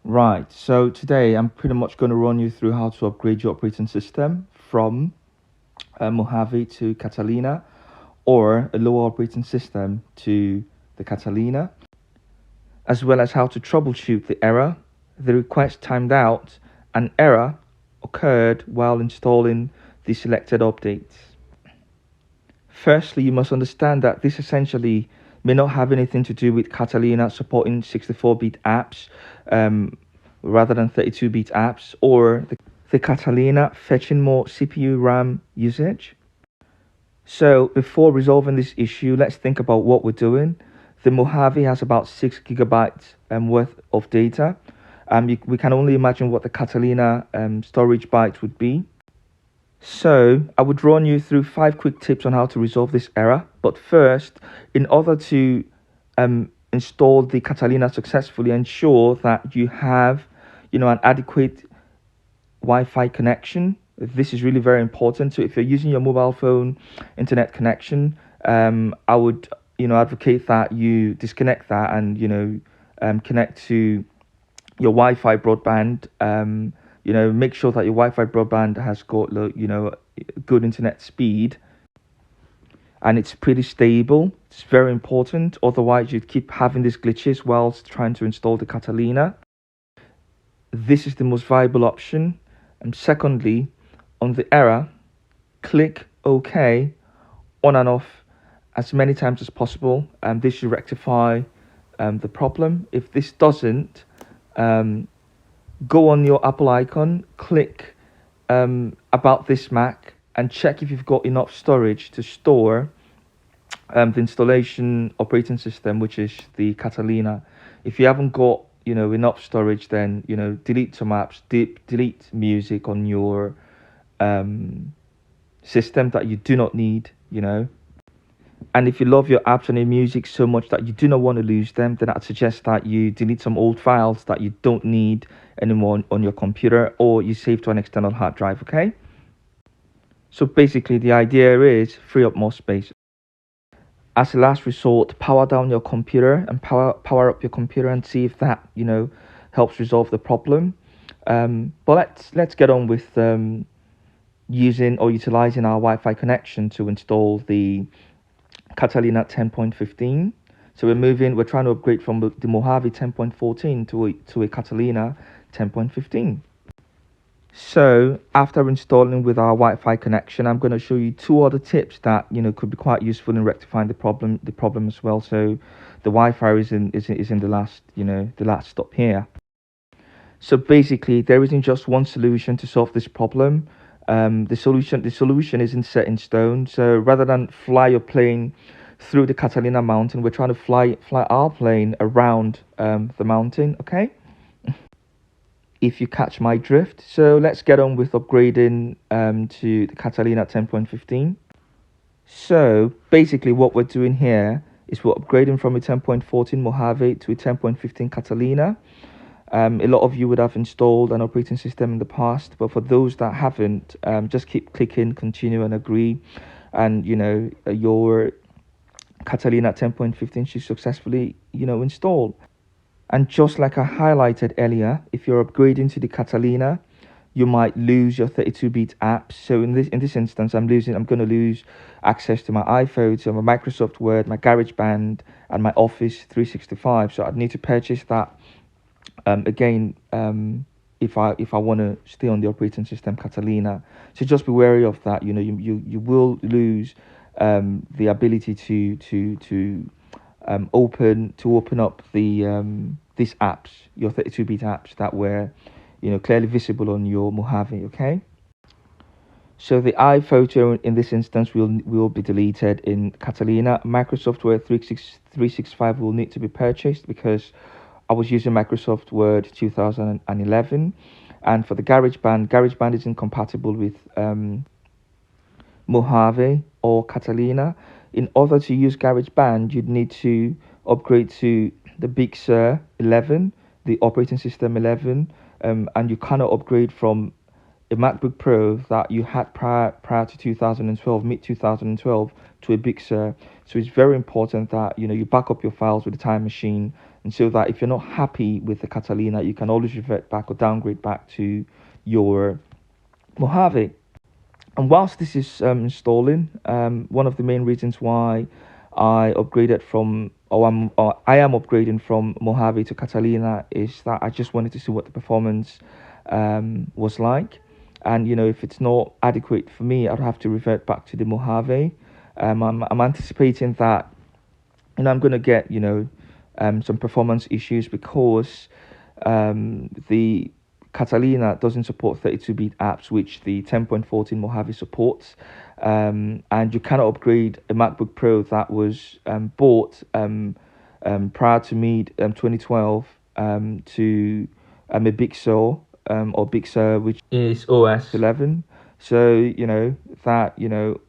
Right, so today I'm pretty much going to run you through how to upgrade your operating system from Mojave to Catalina or a lower operating system to the Catalina, as well as how to troubleshoot the error, the request timed out, and error occurred while installing the selected updates. Firstly, you must understand that this essentially may not have anything to do with Catalina supporting 64-bit apps rather than 32-bit apps, or the Catalina fetching more CPU RAM usage. So before resolving this issue, let's think about what we're doing. The Mojave has about 6 gigabytes worth of data. We can only imagine what the Catalina storage bytes would be. So I would run you through 5 quick tips on how to resolve this error. But first, in order to install the Catalina successfully, ensure that you have, an adequate Wi-Fi connection. This is really very important. So if you're using your mobile phone internet connection, I would, advocate that you disconnect that and, connect to your Wi-Fi broadband. Make sure that your Wi-Fi broadband has got, good internet speed and it's pretty stable. It's very important. Otherwise, you'd keep having these glitches whilst trying to install the Catalina. This is the most viable option. And secondly, on the error, click OK on and off as many times as possible. This should rectify the problem. If this doesn't, go on your Apple icon, click about this Mac, and check if you've got enough storage to store the installation operating system, which is the Catalina. If you haven't got enough storage, then delete some apps, delete music on your system that you do not need. And if you love your apps and your music so much that you do not want to lose them, then I'd suggest that you delete some old files that you don't need anymore on your computer, or you save to an external hard drive. Okay, so basically the idea is free up more space. As a last resort, power down your computer and power up your computer and see if that helps resolve the problem. But let's get on with using or utilizing our Wi-Fi connection to install the Catalina 10.15. So we're trying to upgrade from the Mojave 10.14 to a Catalina 10.15. So after installing with our Wi-Fi connection, I'm going to show you 2 other tips that could be quite useful in rectifying the problem as well. So the Wi-Fi is in the last stop here. So basically, there isn't just one solution to solve this problem. The solution isn't set in stone. So rather than fly your plane through the Catalina mountain, we're trying to fly our plane around the mountain. Okay, if you catch my drift. So let's get on with upgrading to the Catalina 10.15. So basically what we're doing here is we're upgrading from a 10.14 Mojave to a 10.15 Catalina. A lot of you would have installed an operating system in the past, but for those that haven't, just keep clicking continue and agree, and your Catalina 10.15 should successfully install. And just like I highlighted earlier, if you're upgrading to the Catalina, you might lose your 32-bit apps. So in this instance, I'm going to lose access to my iPhone, to my Microsoft Word, my GarageBand, and my Office 365. So I'd need to purchase that again if I want to stay on the operating system Catalina. So just be wary of that. You will lose the ability to open up the these apps, your 32-bit apps that were clearly visible on your Mojave. Okay, so the iPhoto in this instance will be deleted in Catalina. Microsoft Word 365 will need to be purchased because I was using Microsoft Word 2011, and for the GarageBand isn't compatible with Mojave or Catalina. In order to use GarageBand, you'd need to upgrade to the Big Sur 11, the operating system 11, and you cannot upgrade from a MacBook Pro that you had prior to 2012, mid 2012, to a Big Sur. So it's very important that you back up your files with a Time Machine and so that if you're not happy with the Catalina, you can always revert back or downgrade back to your Mojave. And whilst this is installing, one of the main reasons why I upgraded from, or I am upgrading from Mojave to Catalina is that I just wanted to see what the performance was like. And if it's not adequate for me, I'd have to revert back to the Mojave. I'm anticipating that I'm going to get some performance issues because the Catalina doesn't support 32-bit apps, which the 10.14 Mojave supports, and you cannot upgrade a MacBook Pro that was bought prior to mid 2012 to a Big Sur or Big Sur, which is OS 11. So that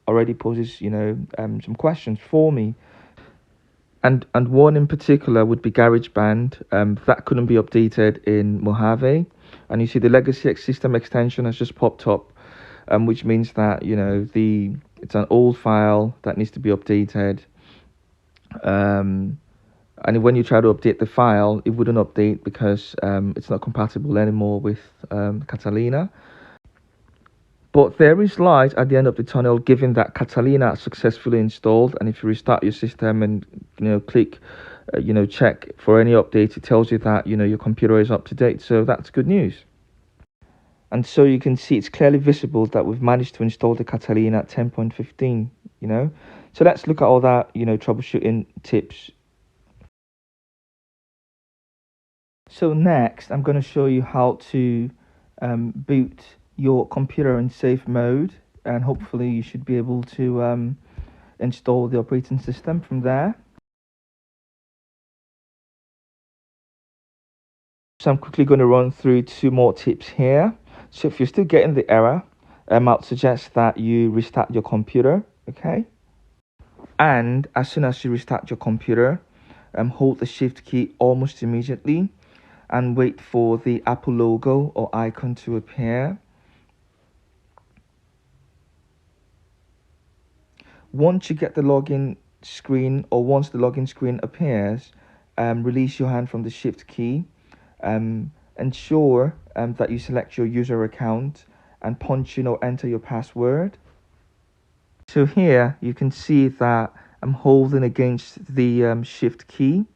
already poses some questions for me. And one in particular would be GarageBand. That couldn't be updated in Mojave. And you see the legacy system extension has just popped up, which means that it's an old file that needs to be updated. And when you try to update the file, it wouldn't update because it's not compatible anymore with Catalina. But there is light at the end of the tunnel, given that Catalina is successfully installed. And if you restart your system and click check for any updates, it tells you that your computer is up to date. So that's good news. And so you can see it's clearly visible that we've managed to install the Catalina at 10.15. So let's look at all that troubleshooting tips. So next, I'm going to show you how to boot your computer in safe mode, and hopefully you should be able to install the operating system from there. So I'm quickly going to run through 2 more tips here. So if you're still getting the error, I'd suggest that you restart your computer, okay? And as soon as you restart your computer, hold the shift key almost immediately and wait for the Apple logo or icon to appear. Once you get the login screen, or once the login screen appears, release your hand from the shift key. Ensure that you select your user account and punch in or enter your password. So here you can see that I'm holding against the shift key.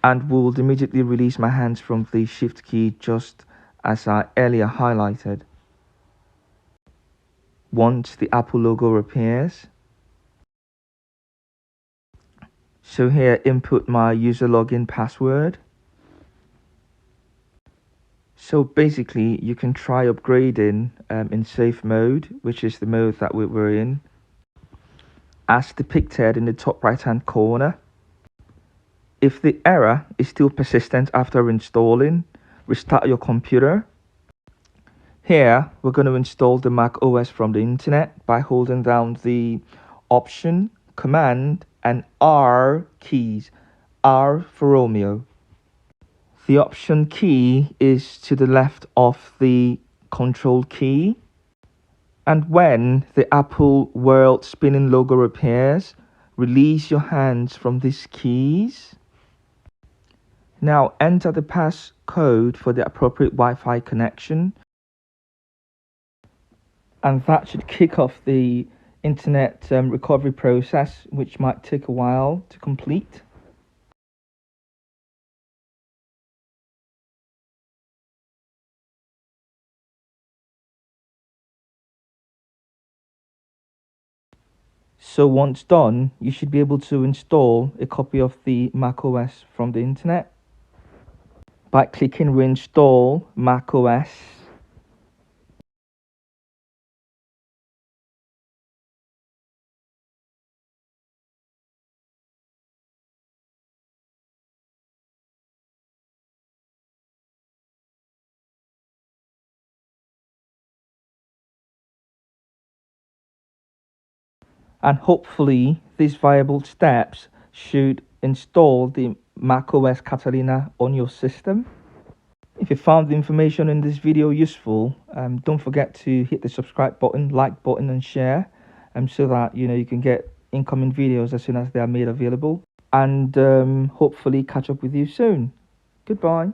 And will immediately release my hands from the shift key, just as I earlier highlighted. Once the Apple logo appears, so here input my user login password. So basically you can try upgrading in safe mode, which is the mode that we're in, as depicted in the top right hand corner. If the error is still persistent after installing, restart your computer. Here, we're going to install the Mac OS from the internet by holding down the Option, Command, and R keys. R for Romeo. The Option key is to the left of the Control key. And when the Apple World spinning logo appears, release your hands from these keys. Now enter the passcode for the appropriate Wi-Fi connection. And that should kick off the internet recovery process, which might take a while to complete. So once done, you should be able to install a copy of the macOS from the internet by clicking Reinstall macOS. And hopefully these viable steps should install the macOS Catalina on your system. If you found the information in this video useful, don't forget to hit the subscribe button, like button, and share, so that you can get incoming videos as soon as they are made available, and hopefully catch up with you soon. Goodbye.